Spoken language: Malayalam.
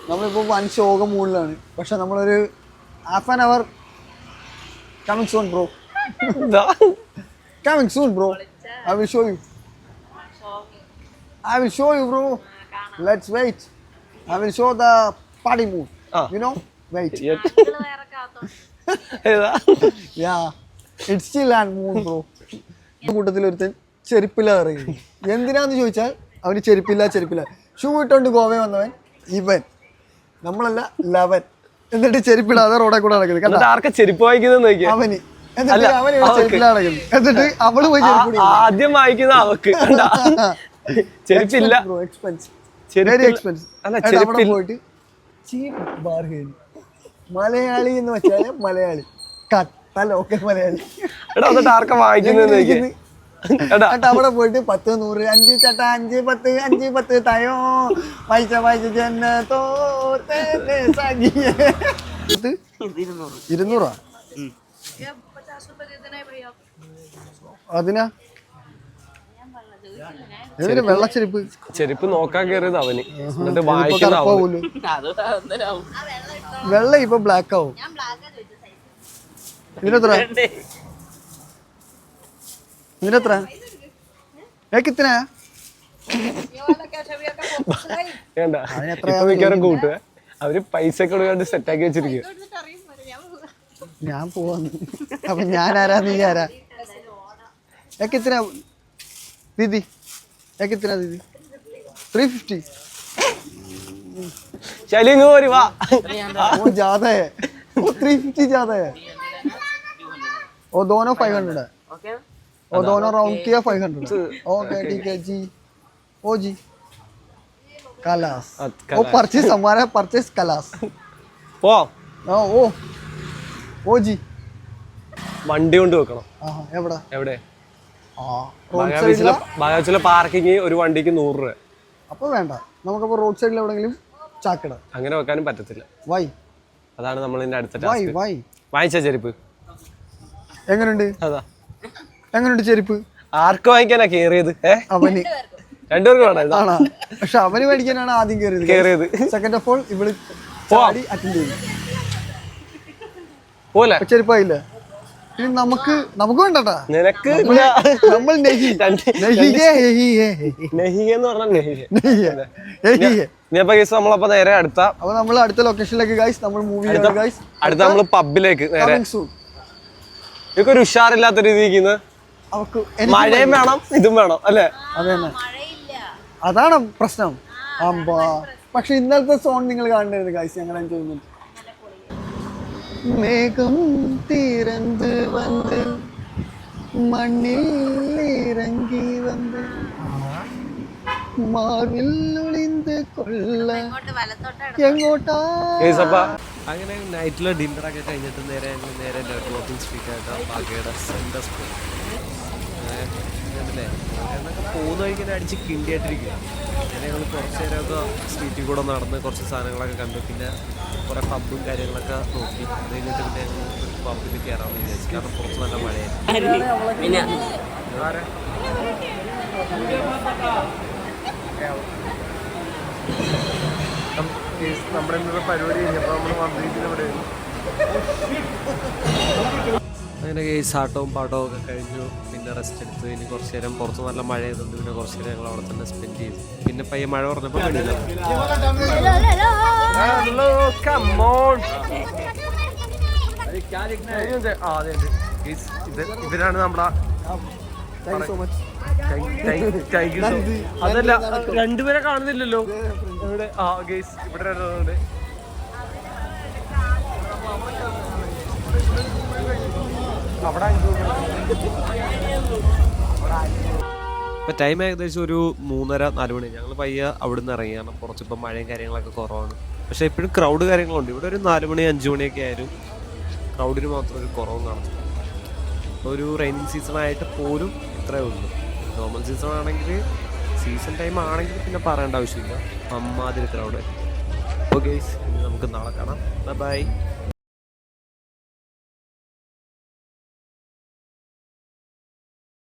നമ്മളിപ്പോൾ വൻ ശോക മൂഡിലാണ്. പക്ഷെ നമ്മളൊരു half an hour coming soon bro. Coming soon, bro. I will show you. I will show you, bro. Let's wait. I will show the party mood. You know? Wait. Yeah. It's still and moon, bro. കൂട്ടത്തിൽ ഒരുത്തൻ ചെരുപ്പില്ല ഇറങ്ങി. എന്തിനാന്ന് ചോദിച്ചാൽ അവന് ചെരുപ്പില്ല. ഷൂ ഇട്ടോണ്ട് ഗോവയിൽ വന്നവൻ ഇവൻ. നമ്മളല്ല 11. എന്നിട്ട് ചെരുപ്പിടാതെ റോഡെ കൂടെ നടക്കുന്നത്. ആർക്കാ ചെരുപ്പ് വാങ്ങിക്കുന്നത് അവന്. എന്നിട്ട് അവള് പോയി ആദ്യം വായിക്കുന്ന അവക്ക് ചെരുപ്പില്ല. പോയിട്ട് മലയാളി എന്ന് വെച്ചാല് മലയാളി കട്ട ലോക്കൽ മലയാളി. ആർക്കാ വായിക്കുന്നത്? അവിടെ പോയിട്ട് 10 100 5 ചട്ട 5 10 5 10 തയോ പൈസ ജന്നത്തോ 200 അതിനാ വെള്ളച്ചെരുപ്പ് ചെരുപ്പ് നോക്കാൻ കയറിയത് അവന്. എന്നിട്ട് വായിക്കുന്ന വെള്ള ഇപ്പൊ ബ്ലാക്ക് ആവും. ഇതിനെത്ര കിത്തനാ മിക്കവാറും കൂട്ടുക. അവര് പൈസ കൊടുക്കാണ്ട് സെറ്റാക്കി വെച്ചിരിക്കുക. ഞാൻ പോവാന്ന്. അപ്പൊ ഞാൻ ആരാ നീ ആരാ? कितना दीदी? कितना दीदी? 350. चलेंगे और वाह वो ज्यादा है. वो 350 ज्यादा है. वो दोनों 500 है. वो दोनों राउंड किया 500. ओके ठीक है जी. ओ जी कलास. वो परचेस हमारा परचेस कलास. वो ओ जी വണ്ടി കൊണ്ട് വെക്കണം. എവിടെ? ബാഗാച്ചിലെ പാർക്കിങ് ഒരു വണ്ടിക്ക് 100 രൂപ. അപ്പൊ വേണ്ട, നമുക്കപ്പോ റോഡ് സൈഡിൽ എവിടെങ്കിലും ചാക്കിട. അങ്ങനെ വെക്കാനും പറ്റത്തില്ല. വൈ? അതാണ് നമ്മൾ ഇതിന്റെ അടുത്ത വാങ്ങിച്ച ചെരുപ്പ് എങ്ങനെയുണ്ട്? എങ്ങനെയുണ്ട് ചെരുപ്പ്? ആർക്ക് വാങ്ങിക്കാനാ കേറിയത്? അവന്. രണ്ടുപേർക്ക് വേണം. പക്ഷെ അവന് മേടിക്കാനാണ് ആദ്യം കേറിയത്. സെക്കൻഡ് ഓഫ് ഓൾ ഇവള് അറ്റൻഡ് ചെയ്തു. പോലെ ചെരുപ്പായില്ല. നമുക്ക് വേണ്ടട്ടാ. നിനക്ക് നമ്മൾ നമ്മളപ്പോ നേരെ അടുത്ത ലൊക്കേഷനിലേക്ക് ഗൈസ് നമ്മൾ മൂവ് ചെയ്യാണ് ഗൈസ്. അടുത്ത നമ്മള് പബ്ബിലേക്ക് നേരെ. ഇതൊക്കെ ഒരു ഉഷാറില്ലാത്ത രീതിക്ക് മഴയും വേണം ഇതും വേണം അല്ലേ? അതാണ് പ്രശ്നം. പക്ഷെ ഇന്നലത്തെ സോൺ നിങ്ങൾ കാണണ്ടായിരുന്നു ഗൈസ്. ഞങ്ങൾ എൻജോയ്മെന്റ്. மேகம் திறந்து வந்து மண்ணில் இறங்கி வந்து മാറിൽ ഒളിந்து കൊള്ള എങ്ങോട്ടാ. അങ്ങനെ നൈറ്റിലെ ഡിന്നറൊക്കെ കഴിഞ്ഞിട്ട് നേരെ ക്ലോത്തിങ് സ്ട്രീറ്റ് ആയിട്ട് ബാഗയുടെ സെന്റർ സ്പോട്ട് എന്നൊക്കെ പോകുന്ന വഴിക്ക് അടിച്ച് കിണ്ടിയായിട്ടിരിക്കുക. അങ്ങനെ ഞങ്ങൾ കുറച്ച് നേരമൊക്കെ സ്ട്രീറ്റിൽ കൂടെ നടന്ന് കുറച്ച് സാധനങ്ങളൊക്കെ കണ്ടു. പിന്നെ കുറേ പബ്ബും കാര്യങ്ങളൊക്കെ നോക്കി. അത് കഴിഞ്ഞിട്ട് പിന്നെ ഞങ്ങൾ ഒരു പബ്ബിൽ കയറാമെന്ന് വിചാരിച്ചു. കാരണം കുറച്ച് നല്ല മഴയായിരുന്നു. നമ്മുടെ ഇന്നത്തെ പരിപാടി കഴിഞ്ഞപ്പോൾ നമ്മൾ വന്നിരിക്കുന്നത് ഇവിടെ. അങ്ങനെ കേസാട്ടവും പാട്ടവും ഒക്കെ കഴിഞ്ഞു. പിന്നെ റെസ്റ്റ് എടുത്തു. ഇനി കുറച്ച് നേരം പുറത്ത് നല്ല മഴ ചെയ്തുകൊണ്ട് പിന്നെ കുറച്ച് നേരം ഞങ്ങൾ അവിടെ തന്നെ സ്പെൻഡ് ചെയ്തു. പിന്നെ പയ്യെ മഴ പറഞ്ഞപ്പോൾ വേണ്ടിയില്ല. ഇവരാണ് നമ്മുടെ. അതല്ല, രണ്ടുപേരെ കാണുന്നില്ലല്ലോ ഇവിടെ. ഗേസ് ഇവിടെ രണ്ടുണ്ട്. ഇപ്പം ടൈം ഏകദേശം ഒരു 3:30-4 മണി. ഞങ്ങൾ പയ്യെ അവിടെ നിന്ന് ഇറങ്ങി. കാരണം കുറച്ചിപ്പോൾ മഴയും കാര്യങ്ങളൊക്കെ കുറവാണ്. പക്ഷേ ഇപ്പോഴും ക്രൗഡ് കാര്യങ്ങളുണ്ട്. ഇവിടെ ഒരു 4 മണി 5 മണിയൊക്കെ ആയാലും ക്രൗഡിന് മാത്രം ഒരു കുറവും കാണുന്നു. ഒരു റെയിനിങ് സീസണായിട്ട് പോലും ഇത്രയേ ഉള്ളൂ. നോർമൽ സീസൺ ആണെങ്കിൽ, സീസൺ ടൈം ആണെങ്കിൽ പിന്നെ പറയേണ്ട ആവശ്യമില്ല. അമ്മാതിരി ക്രൗഡ്. ഓക്കെ, ഇനി നമുക്ക് നാളെ കാണാം. ബൈ.